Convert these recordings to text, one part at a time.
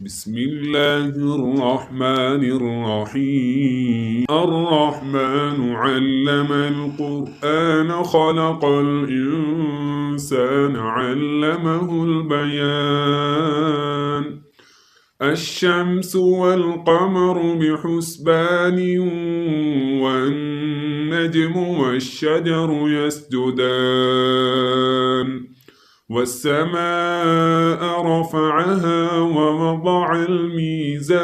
بسم الله الرحمن الرحيم الرحمن علم القرآن خلق الإنسان علمه البيان الشمس والقمر بحسبان والنجم والشجر يسجدان والسماء رفعها ووضع الميزان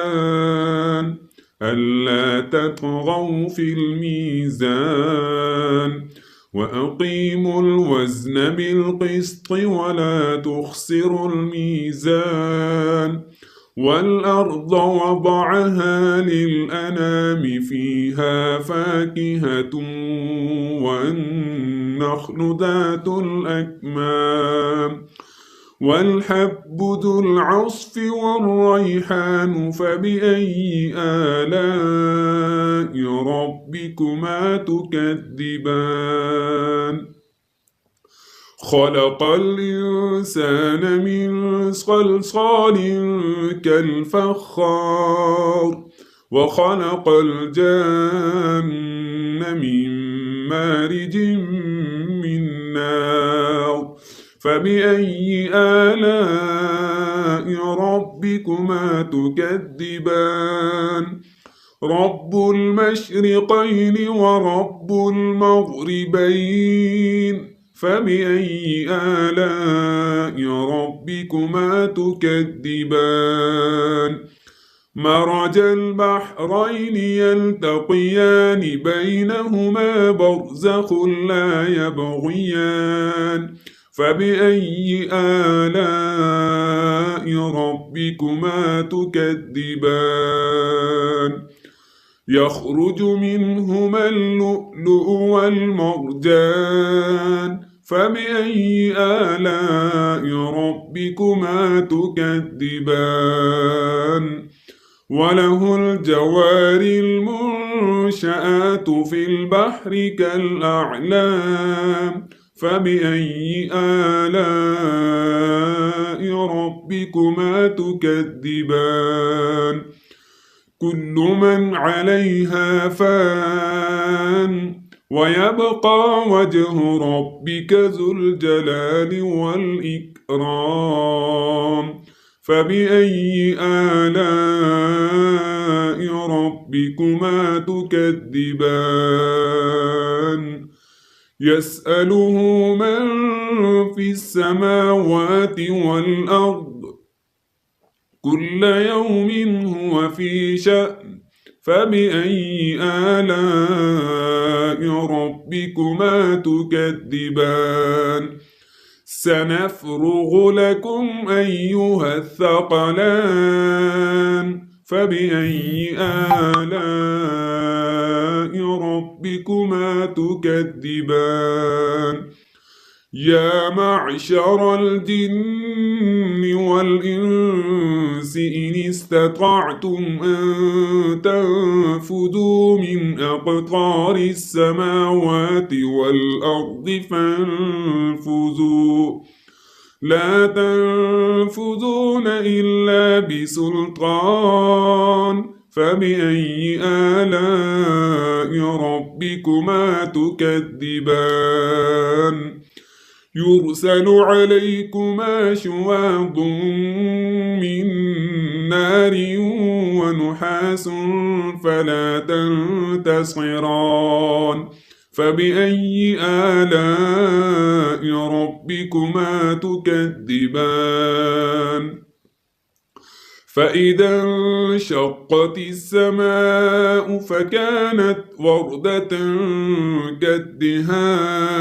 ألا تطغوا في الميزان وأقيموا الوزن بالقسط ولا تخسروا الميزان والأرض وضعها للأنام فيها فاكهة والنخل ذات الأكمام والحب ذو العصف والريحان فبأي آلاء ربكما تكذبان خلق الإنسان من صلصال كالفخار وخلق الجان من مارج من نار فبأي آلاء ربكما تكذبان رب المشرقين ورب المغربين فبأي آلاء ربكما تكذبان مرج البحرين يلتقيان بينهما برزخ لا يبغيان فبأي آلاء ربكما تكذبان يخرج منهما اللؤلؤ والمرجان فبأي آلاء ربكما تكذبان وله الجوار المنشآت في البحر كالأعلام فبأي آلاء ربكما تكذبان كل من عليها فان ويبقى وجه ربك ذو الجلال والإكرام فبأي آلاء ربكما تكذبان يسأله من في السماوات والأرض كل يوم هو في شأن فبأي آلاء ربكما تكذبان سنفرغ لكم أيها الثقلان فبأي آلاء ربكما تكذبان يا معشر الجن والإنس إن استطعتم أن تنفذوا من أقطار السماوات والأرض فانفذوا لا تنفذون إلا بسلطان فبأي آلاء ربكما تكذبان يرسل عليكما شواظ من نار ونحاس فلا تنتصران فبأي آلاء ربكما تكذبان فإذا انشقت السماء فكانت وردة كالدهان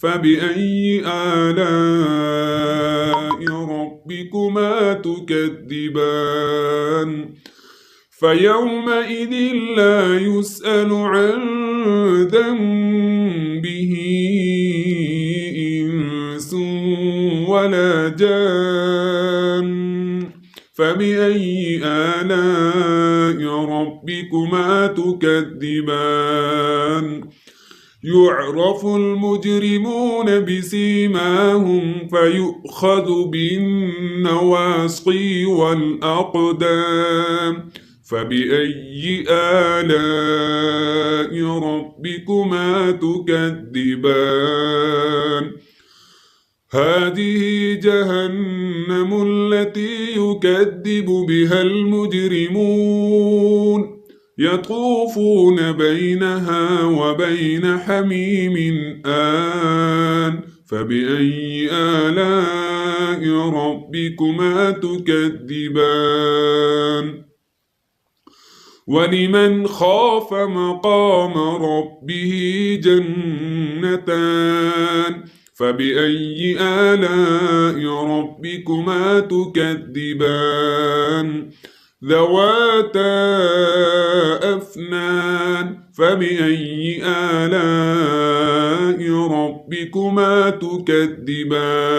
فبأي آلاء ربكما تكذبان فيومئذ لا يسأل عن ذنبه إنس ولا جان فبأي آلاء ربكما تكذبان يعرف المجرمون بسيماهم فيؤخذ بالنواصي والأقدام فبأي آلاء ربكما تكذبان هذه جهنم التي يكذب بها المجرمون يطوفون بينها وبين حميم آن فبأي آلاء ربكما تكذبان ولمن خاف مقام ربه جنتان فبأي آلاء ربكما تكذبان ذواتا أفنان فبأي آلاء ربكما تكذبان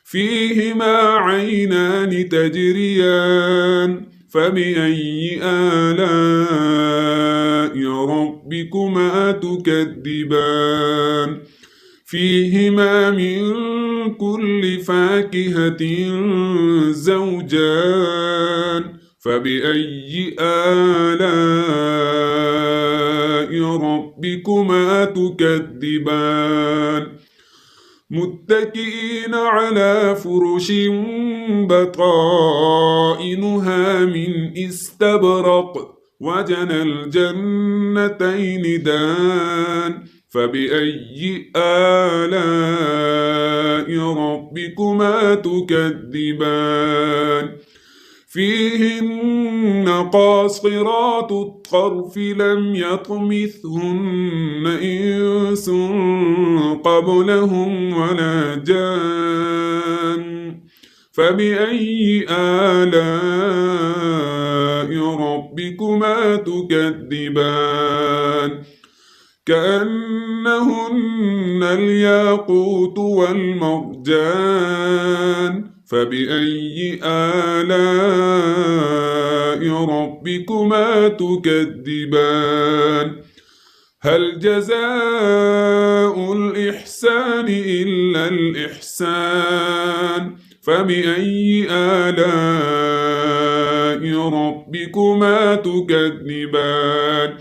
فيهما عينان تجريان فبأي آلاء ربكما تكذبان فيهما من كل فاكهة زوجان فبأي آلاء ربكما تكذبان متكئين على فرش بطائنها من استبرق وجنى الجنتين دان فبأي آلاء ربكما تكذبان فيهن قاصرات الطرف لم يطمثهن إنس قبلهم ولا جان فبأي آلاء ربكما تكذبان كأنهن الياقوت والمرجان فبأي آلاء ربكما تكذبان هل جزاء الإحسان إلا الإحسان فبأي آلاء ربكما تكذبان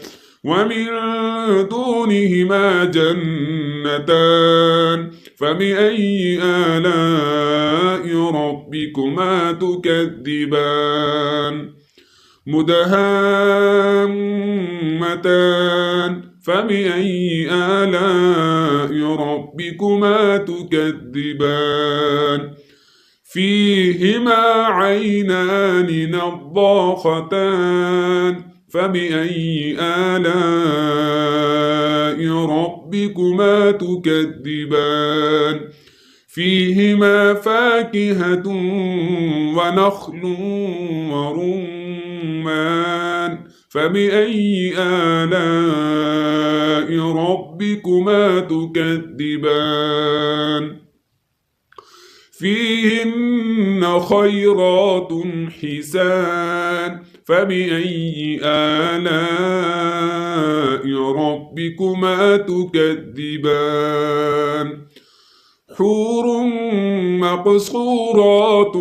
ومن دونهما جنتان فبأي آلاء ربكما تكذبان مدهامتان فبأي آلاء ربكما تكذبان فيهما عينان نضاختان فبأي آلاء ربكما تكذبان فيهما فاكهة ونخل ورمان فبأي آلاء ربكما تكذبان فيهن خيرات حسان فبأي آلاء ربكما تكذبان حور مقصورات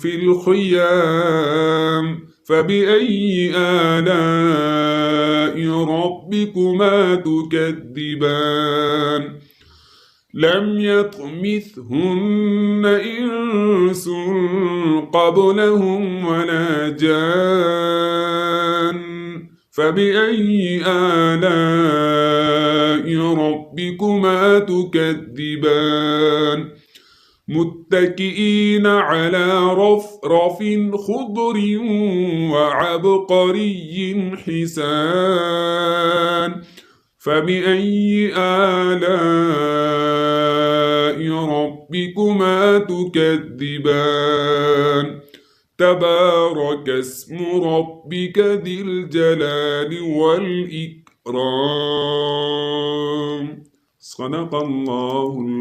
في الخيام فبأي آلاء ربكما تكذبان لم يطمثهن إنس قبلهم ولا جان فبأي آلاء ربكما تكذبان متكئين على رفرف خضر وعبقري حسان فبأي آلاء ربكما تكذبان تبارك اسم ربك ذي الجلال والإكرام صدق الله العظيم.